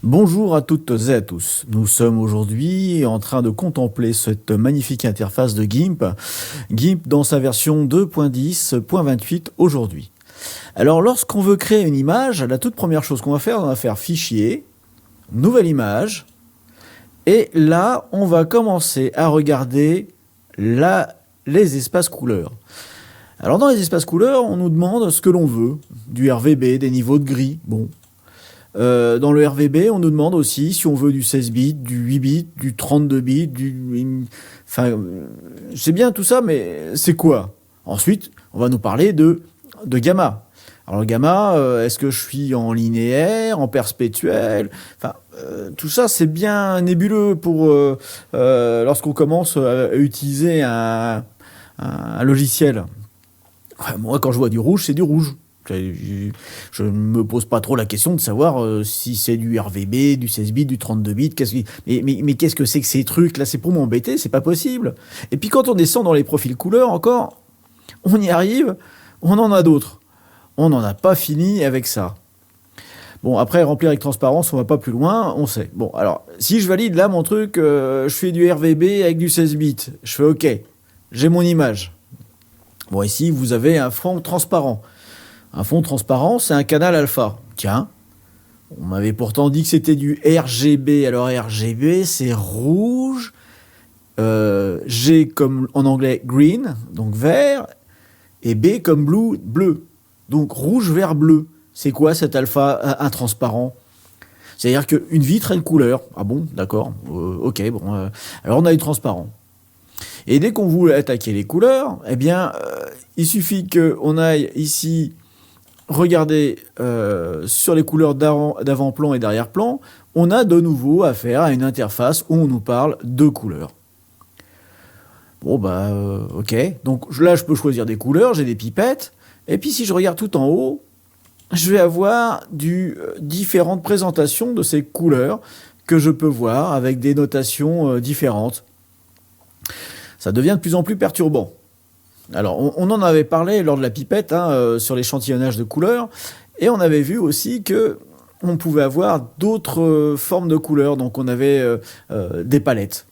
Bonjour à toutes et à tous. Nous sommes aujourd'hui en train de contempler cette magnifique interface de GIMP. GIMP dans sa version 2.10.28 aujourd'hui. Alors lorsqu'on veut créer une image, la toute première chose qu'on va faire, on va faire Fichier, Nouvelle image. Et là, on va commencer à regarder les espaces couleurs. Alors dans les espaces couleurs, on nous demande ce que l'on veut. Du RVB, des niveaux de gris. Bon. Dans le RVB, on nous demande aussi si on veut du 16 bits, du 8 bits, du 32 bits, Enfin, c'est bien tout ça, mais c'est quoi? Ensuite, on va nous parler de gamma. Alors le gamma, est-ce que je suis en linéaire, en perpétuel? Enfin, tout ça, c'est bien nébuleux pour lorsqu'on commence à utiliser un logiciel. Enfin, moi, quand je vois du rouge, c'est du rouge. Je ne me pose pas trop la question de savoir si c'est du RVB, du 16 bits, du 32 bits. Mais qu'est-ce que c'est que ces trucs là? C'est pour m'embêter, c'est pas possible. Et puis quand on descend dans les profils couleurs, encore, on y arrive, on en a d'autres. On n'en a pas fini avec ça. Bon, après, remplir avec transparence, on va pas plus loin, on sait. Bon, alors, si je valide là mon truc, je fais du RVB avec du 16 bits. Je fais OK, j'ai mon image. Bon, ici, vous avez un fond transparent. Un fond transparent, c'est un canal alpha. Tiens, on m'avait pourtant dit que c'était du RGB. Alors RGB, c'est rouge. G comme en anglais green, donc vert. Et B comme blue, bleu. Donc rouge, vert, bleu. C'est quoi cet alpha intransparent? C'est-à-dire qu'une vitre a une couleur. Ah bon, d'accord. Ok, bon. Alors on a du transparent. Et dès qu'on voulait attaquer les couleurs, eh bien, il suffit qu'on aille ici regarder sur les couleurs d'avant-plan et d'arrière-plan, on a de nouveau affaire à une interface où on nous parle de couleurs. Bon, ok. Donc là, je peux choisir des couleurs, j'ai des pipettes. Et puis si je regarde tout en haut, je vais avoir différentes présentations de ces couleurs que je peux voir avec des notations différentes. Ça devient de plus en plus perturbant. Alors, on en avait parlé lors de la pipette sur l'échantillonnage de couleurs, et on avait vu aussi que on pouvait avoir d'autres formes de couleurs. Donc, on avait des palettes.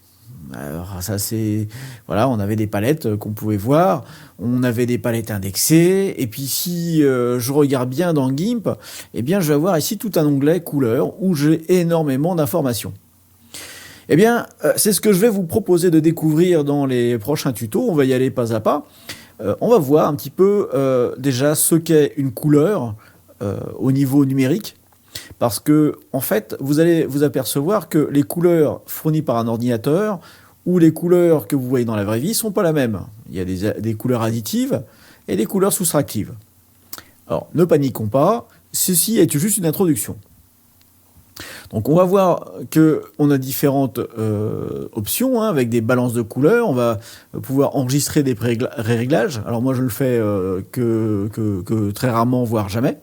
Alors, ça c'est voilà, on avait des palettes qu'on pouvait voir. On avait des palettes indexées. Et puis, si je regarde bien dans GIMP, eh bien, je vais avoir ici tout un onglet couleurs où j'ai énormément d'informations. Eh bien, c'est ce que je vais vous proposer de découvrir dans les prochains tutos. On va y aller pas à pas. On va voir un petit peu déjà ce qu'est une couleur au niveau numérique. Parce que, en fait, vous allez vous apercevoir que les couleurs fournies par un ordinateur ou les couleurs que vous voyez dans la vraie vie ne sont pas la même. Il y a des couleurs additives et des couleurs soustractives. Alors, ne paniquons pas. Ceci est juste une introduction. Donc on va voir qu'on a différentes options avec des balances de couleurs. On va pouvoir enregistrer des réglages. Alors moi je le fais que très rarement, voire jamais.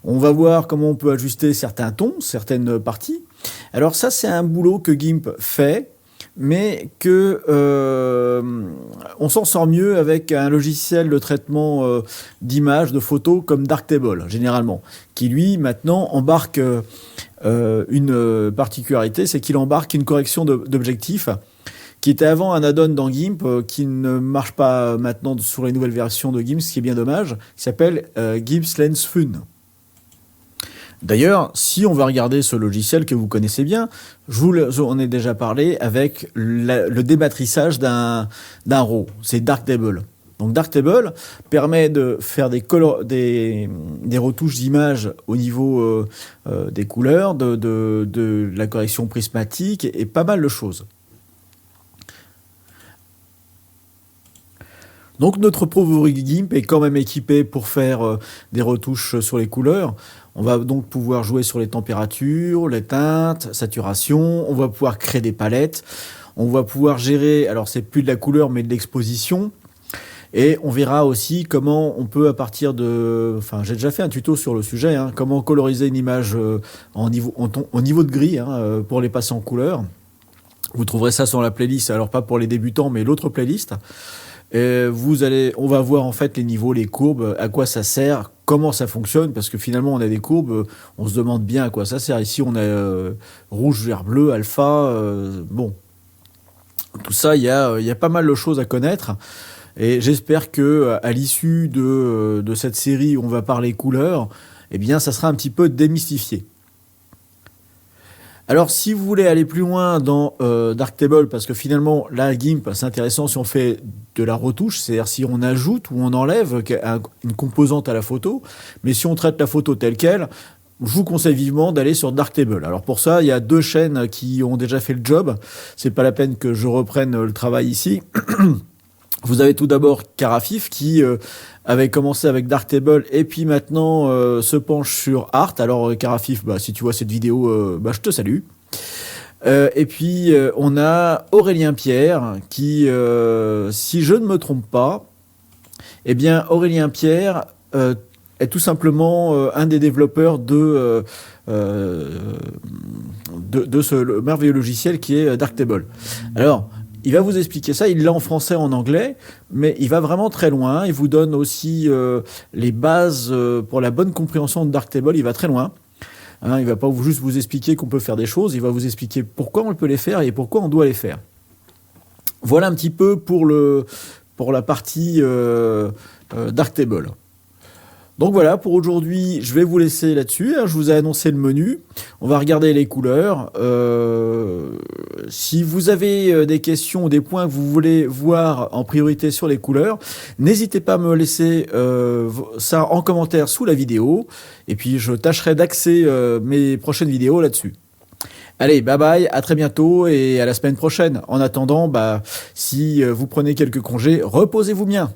On va voir comment on peut ajuster certains tons, certaines parties. Alors ça c'est un boulot que GIMP fait, mais on s'en sort mieux avec un logiciel de traitement d'images, de photos comme Darktable, généralement, qui lui maintenant embarque une particularité, c'est qu'il embarque une correction d'objectifs qui était avant un add-on dans GIMP qui ne marche pas maintenant sur les nouvelles versions de GIMP, ce qui est bien dommage, qui s'appelle GIMP Lens Fun. D'ailleurs, si on va regarder ce logiciel que vous connaissez bien, j'en ai déjà parlé avec le dématrissage d'un RAW, c'est Darktable. Donc Darktable permet de faire des retouches d'images au niveau des couleurs, de la correction prismatique et pas mal de choses. Donc notre pauvre GIMP est quand même équipé pour faire des retouches sur les couleurs. On va donc pouvoir jouer sur les températures, les teintes, saturation. On va pouvoir créer des palettes. On va pouvoir gérer, alors c'est plus de la couleur mais de l'exposition. Et on verra aussi comment on peut à partir de... Enfin, j'ai déjà fait un tuto sur le sujet, comment coloriser une image au niveau de gris pour les passer en couleur. Vous trouverez ça sur la playlist, alors pas pour les débutants, mais l'autre playlist. On va voir en fait les niveaux, les courbes, à quoi ça sert, comment ça fonctionne, parce que finalement on a des courbes, on se demande bien à quoi ça sert. Ici on a rouge, vert, bleu, alpha, bon, tout ça, il y a pas mal de choses à connaître. Et j'espère que à l'issue de cette série où on va parler couleurs, eh bien ça sera un petit peu démystifié. Alors, si vous voulez aller plus loin dans Darktable, parce que finalement, là, GIMP, c'est intéressant si on fait de la retouche, c'est-à-dire si on ajoute ou on enlève une composante à la photo, mais si on traite la photo telle qu'elle, je vous conseille vivement d'aller sur Darktable. Alors pour ça, il y a 2 chaînes qui ont déjà fait le job. C'est pas la peine que je reprenne le travail ici. Vous avez tout d'abord Carafif qui avait commencé avec Darktable et puis maintenant se penche sur Art. Alors Carafif, si tu vois cette vidéo, je te salue. Et puis on a Aurélien Pierre qui, si je ne me trompe pas, eh bien Aurélien Pierre est tout simplement un des développeurs de ce merveilleux logiciel qui est Darktable. Alors, il va vous expliquer ça, il l'a en français, en anglais, mais il va vraiment très loin. Il vous donne aussi les bases pour la bonne compréhension de Darktable, il va très loin. Hein, il ne va pas juste vous expliquer qu'on peut faire des choses, il va vous expliquer pourquoi on peut les faire et pourquoi on doit les faire. Voilà un petit peu pour la partie Darktable. Donc voilà, pour aujourd'hui, je vais vous laisser là-dessus. Je vous ai annoncé le menu. On va regarder les couleurs. Si vous avez des questions ou des points que vous voulez voir en priorité sur les couleurs, n'hésitez pas à me laisser ça en commentaire sous la vidéo. Et puis, je tâcherai d'axer mes prochaines vidéos là-dessus. Allez, bye bye, à très bientôt et à la semaine prochaine. En attendant, si vous prenez quelques congés, reposez-vous bien.